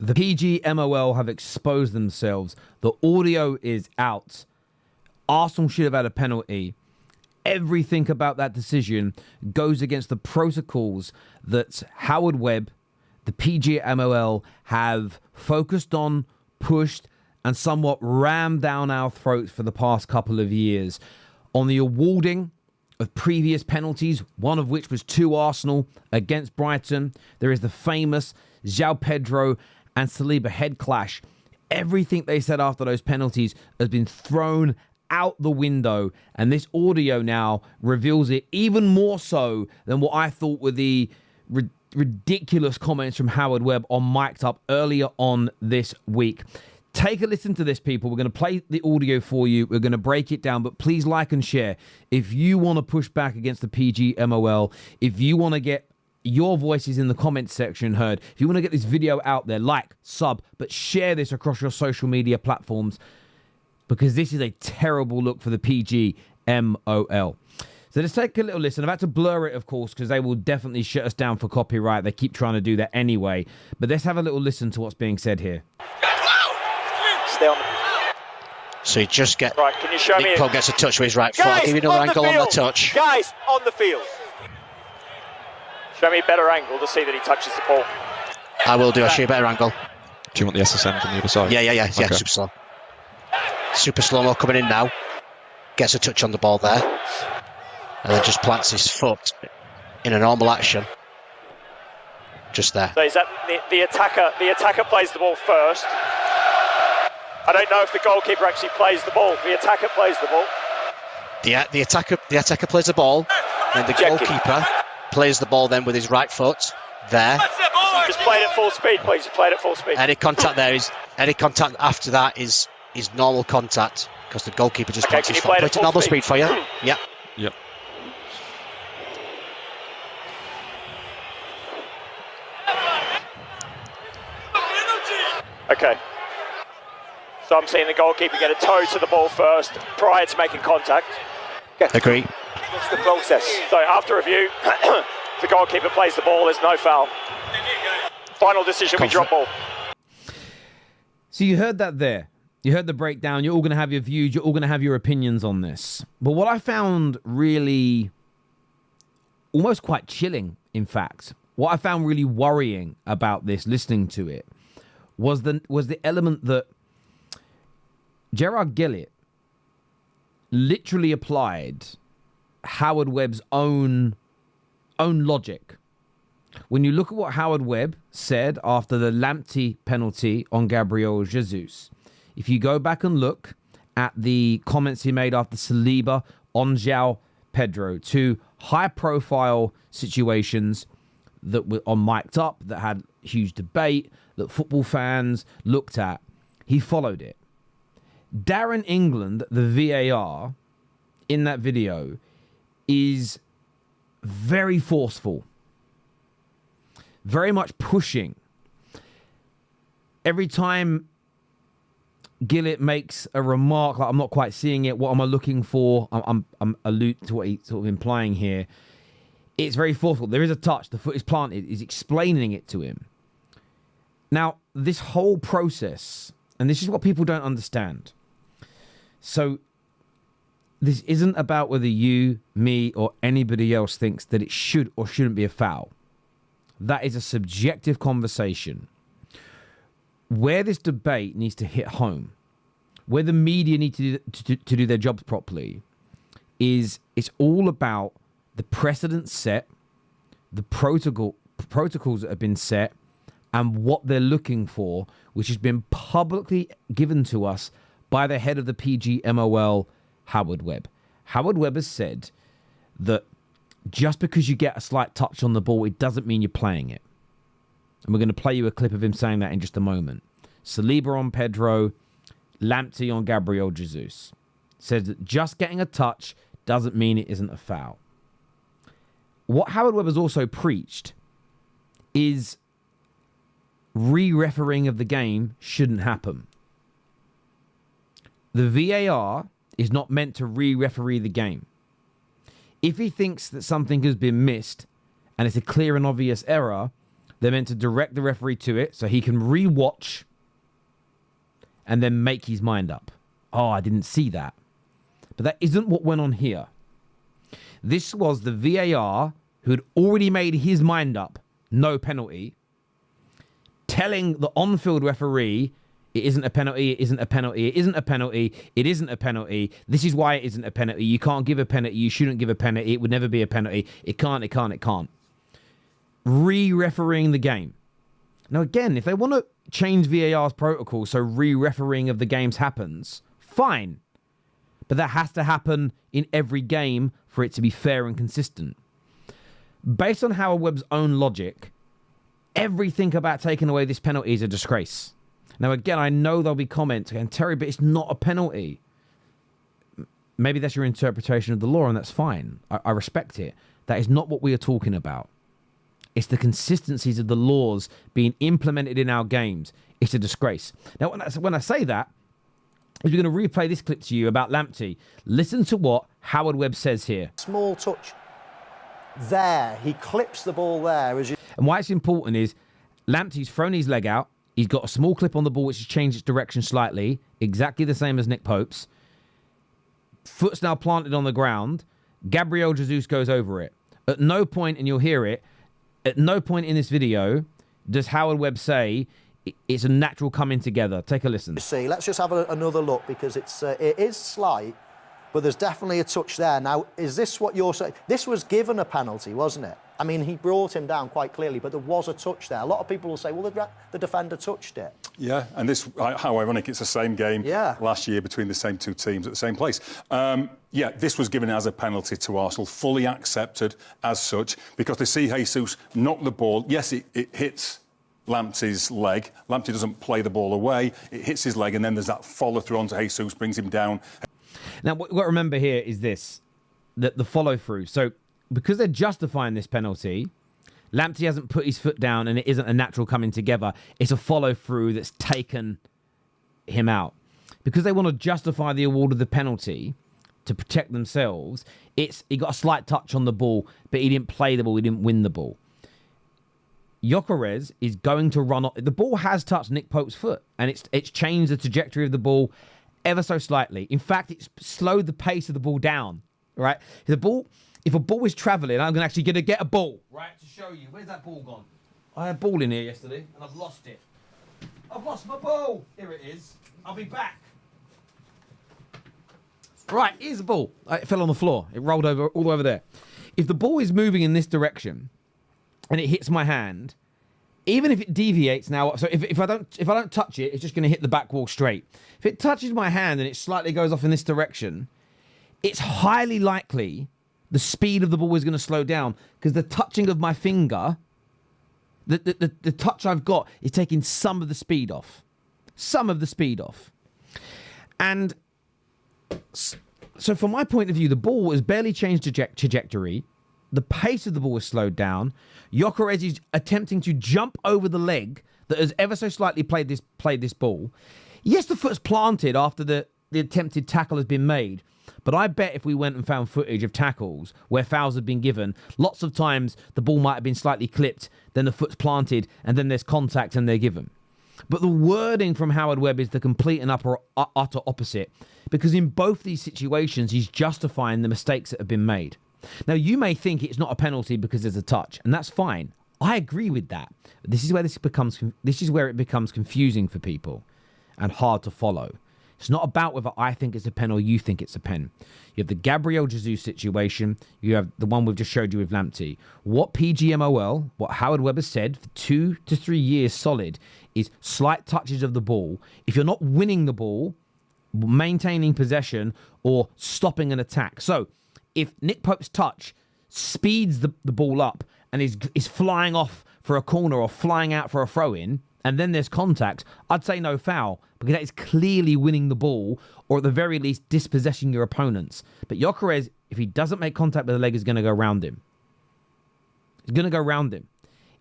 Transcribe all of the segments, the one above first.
The PGMOL have exposed themselves. The audio is out. Arsenal should have had a penalty. Everything about that decision goes against the protocols that Howard Webb, the PGMOL, have focused on, pushed, and somewhat rammed down our throats for the past couple of years. On the awarding of previous penalties, one of which was to Arsenal against Brighton, there is the famous João Pedro and Saliba head clash. Everything they said after those penalties has been thrown out the window, and this audio now reveals it even more so than what I thought were the ridiculous comments from Howard Webb on Mic'd Up earlier on this week. Take a listen to this, people. We're going to play the audio for you. We're going to break it down, but please like and share. If you want to push back against the PGMOL, if you want to get your voices in the comments section heard, if you want to get this video out there, like, sub, but share this across your social media platforms, because this is a terrible look for the PGMOL. So let's take a little listen. I've had to blur it, of course, because they will definitely shut us down for copyright. They keep trying to do that anyway. But let's have a little listen to what's being said here. Stay on the... So you just get... Right, can you show me... Nick Pope gets a touch with his right foot. I'll give you another angle on the touch. Guys, on the field. Show me a better angle to see that he touches the ball. I will do. I'll show you a better angle. Do you want the SSM from the other side? Yeah, Okay. super slow. Super slow-mo coming in now. Gets a touch on the ball there. And then just plants his foot in a normal action. Just there. So is that the attacker? The attacker plays the ball first. I don't know if the goalkeeper actually plays the ball. The attacker plays the ball. The attacker plays the ball, and the goalkeeper plays the ball then with his right foot there. Just play it at full speed, please. Play it at full speed. Any contact after that is normal contact, because the goalkeeper just plants his foot. Play it at normal speed for you. Yeah. Yep. Okay. So I'm seeing the goalkeeper get a toe to the ball first prior to making contact. Okay. Agree. What's the process? So after review, the goalkeeper plays the ball, there's no foul. Final decision, we drop ball. So you heard that there. You heard the breakdown. You're all going to have your views. You're all going to have your opinions on this. But what I found really almost quite chilling, in fact, what I found really worrying about this, listening to it, was the element that Gerard Gillett literally applied Howard Webb's own logic. When you look at what Howard Webb said after the Lamptey penalty on Gabriel Jesus, if you go back and look at the comments he made after Saliba on João Pedro, two high-profile situations that were on Mic'd Up, that had huge debate, that football fans looked at, he followed it. Darren England, the VAR, in that video, is very forceful, very much pushing. Every time Gillett makes a remark like, I'm not quite seeing it, what am I looking for? I'm alluding to what he's sort of implying here. It's very forceful. There is a touch. The foot is planted. He's explaining it to him. Now, this whole process, and this is what people don't understand. So, this isn't about whether you, me, or anybody else thinks that it should or shouldn't be a foul. That is a subjective conversation. Where this debate needs to hit home, where the media need to do their jobs properly, is it's all about the precedent set, the protocols that have been set, and what they're looking for, which has been publicly given to us by the head of the PGMOL, Howard Webb. Howard Webb has said that just because you get a slight touch on the ball, it doesn't mean you're playing it. And we're going to play you a clip of him saying that in just a moment. Saliba on Pedro, Lamptey on Gabriel Jesus. Says that just getting a touch doesn't mean it isn't a foul. What Howard Webb has also preached is re-refereeing of the game shouldn't happen. The VAR is not meant to re-referee the game. If he thinks that something has been missed and it's a clear and obvious error, They're meant to direct the referee to it so he can re-watch and then make his mind up. Oh, I didn't see that. But that isn't what went on here. This was the VAR who had already made his mind up, no penalty, telling the on-field referee, it isn't a penalty, it isn't a penalty, it isn't a penalty, it isn't a penalty. This is why it isn't a penalty. You can't give a penalty. You shouldn't give a penalty. It would never be a penalty. It can't, it can't, it can't. Re-refereeing the game. Now, again, if they want to change VAR's protocol so re-refereeing of the games happens, fine. But that has to happen in every game for it to be fair and consistent. Based on Howard Webb's own logic, everything about taking away this penalty is a disgrace. Now, again, I know there'll be comments going, Terry, but it's not a penalty. Maybe that's your interpretation of the law, and that's fine. I respect it. That is not what we are talking about. It's the consistencies of the laws being implemented in our games. It's a disgrace. Now, when I say that, if you're going to replay this clip to you about Lamptey, listen to what Howard Webb says here. Small touch there. He clips the ball there. And why it's important is Lamptey's thrown his leg out. He's got a small clip on the ball which has changed its direction slightly, exactly the same as Nick Pope's. Foot's now planted on the ground. Gabriel Jesus goes over it. At no point, and you'll hear it, at no point in this video does Howard Webb say it's a natural coming together. Take a listen. See, let's just have another look because it is slight, but there's definitely a touch there. Now, is this what you're saying? This was given a penalty, wasn't it? I mean, he brought him down quite clearly, but there was a touch there. A lot of people will say, well, the defender touched it. Yeah, and this, how ironic, it's the same game last year between the same two teams at the same place. Yeah, this was given as a penalty to Arsenal, fully accepted as such, because they see Jesus knock the ball. Yes, it hits Lamptey's leg. Lamptey doesn't play the ball away. It hits his leg, and then there's that follow-through onto Jesus, brings him down. Now, what to remember here is this, that the follow-through. So, because they're justifying this penalty, Lamptey hasn't put his foot down and it isn't a natural coming together. It's a follow-through that's taken him out. Because they want to justify the award of the penalty to protect themselves, he got a slight touch on the ball, but he didn't play the ball, he didn't win the ball. Gyökeres is going to run off. The ball has touched Nick Pope's foot, and it's changed the trajectory of the ball ever so slightly. In fact, it's slowed the pace of the ball down, right? If a ball is travelling, I'm actually going to get a ball, right, to show you. Where's that ball gone? I had a ball in here yesterday, and I've lost it. I've lost my ball. Here it is. I'll be back. Right, here's the ball. It fell on the floor. It rolled over all the way over there. If the ball is moving in this direction and it hits my hand, even if it deviates now, so if I don't touch it, it's just going to hit the back wall straight. If it touches my hand and it slightly goes off in this direction, it's highly likely the speed of the ball is going to slow down because the touching of my finger, the touch I've got is taking some of the speed off. Some of the speed off. And so from my point of view, the ball has barely changed trajectory. The pace of the ball has slowed down. Gyökeres is attempting to jump over the leg that has ever so slightly played this ball. Yes, the foot's planted after the attempted tackle has been made. But I bet if we went and found footage of tackles where fouls have been given, lots of times the ball might have been slightly clipped, then the foot's planted, and then there's contact and they're given. But the wording from Howard Webb is the complete and utter opposite. Because in both these situations, he's justifying the mistakes that have been made. Now, you may think it's not a penalty because there's a touch, and that's fine. I agree with that. This is where it becomes confusing for people and hard to follow. It's not about whether I think it's a pen or you think it's a pen. You have the Gabriel Jesus situation. You have the one we've just showed you with Lamptey. What PGMOL, what Howard Webb has said for 2 to 3 years solid, is slight touches of the ball. If you're not winning the ball, maintaining possession, or stopping an attack. So, if Nick Pope's touch speeds the ball up and is flying off for a corner or flying out for a throw-in, and then there's contact, I'd say no foul, because that is clearly winning the ball, or at the very least, dispossessing your opponents. But Gyökeres, if he doesn't make contact with the leg, is going to go round him. He's going to go round him.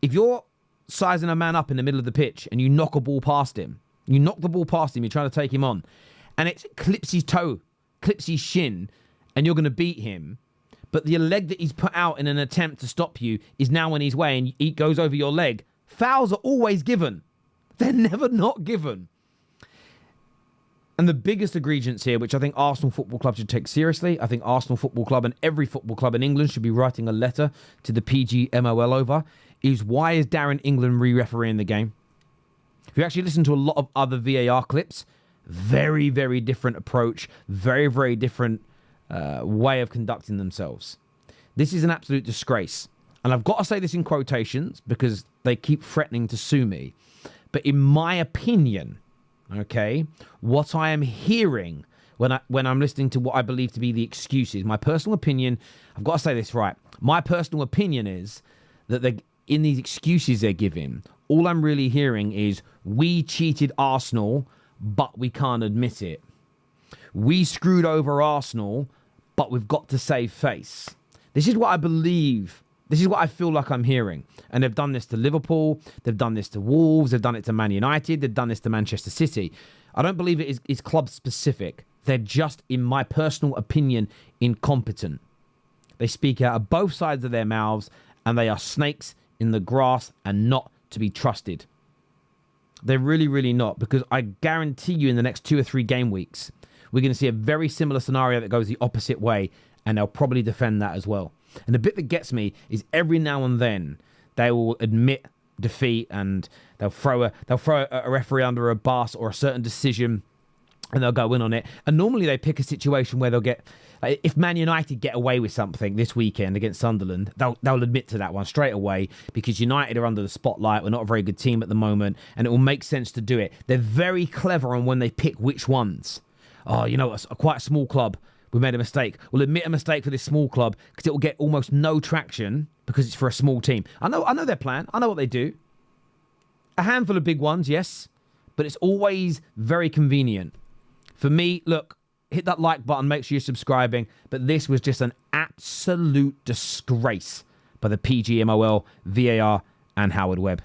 If you're sizing a man up in the middle of the pitch and you knock a ball past him, you're trying to take him on, and it clips his toe, clips his shin, and you're going to beat him, but the leg that he's put out in an attempt to stop you is now in his way, and he goes over your leg, Fouls are always given. They're never not given. And the biggest egregious here, which I think Arsenal Football Club should take seriously, I think Arsenal Football Club and every football club in England should be writing a letter to the PGMOL over, is why is Darren England re-refereeing the game? If you actually listen to a lot of other VAR clips, very, very different approach, very, very different way of conducting themselves. This is an absolute disgrace. And I've got to say this in quotations because they keep threatening to sue me. But in my opinion, okay, what I am hearing when I'm listening to what I believe to be the excuses, my personal opinion, I've got to say this right. My personal opinion is that in these excuses they're giving, all I'm really hearing is, we cheated Arsenal, but we can't admit it. We screwed over Arsenal, but we've got to save face. This is what I believe. This is what I feel like I'm hearing. And they've done this to Liverpool. They've done this to Wolves. They've done it to Man United. They've done this to Manchester City. I don't believe it is club specific. They're just, in my personal opinion, incompetent. They speak out of both sides of their mouths, and they are snakes in the grass and not to be trusted. They're really, really not, because I guarantee you in the next 2 or 3 game weeks, we're going to see a very similar scenario that goes the opposite way, and they'll probably defend that as well. And the bit that gets me is every now and then they will admit defeat and they'll throw a referee under a bus or a certain decision, and they'll go in on it. And normally they pick a situation where they'll get, like, if Man United get away with something this weekend against Sunderland, they'll admit to that one straight away, because United are under the spotlight. We're not a very good team at the moment, and it will make sense to do it. They're very clever on when they pick which ones. Oh, you know, quite a small club, we made a mistake. We'll admit a mistake for this small club because it will get almost no traction because it's for a small team. I know their plan. I know what they do. A handful of big ones, yes, but it's always very convenient. For me, look, hit that like button, make sure you're subscribing, but this was just an absolute disgrace by the PGMOL, VAR, and Howard Webb.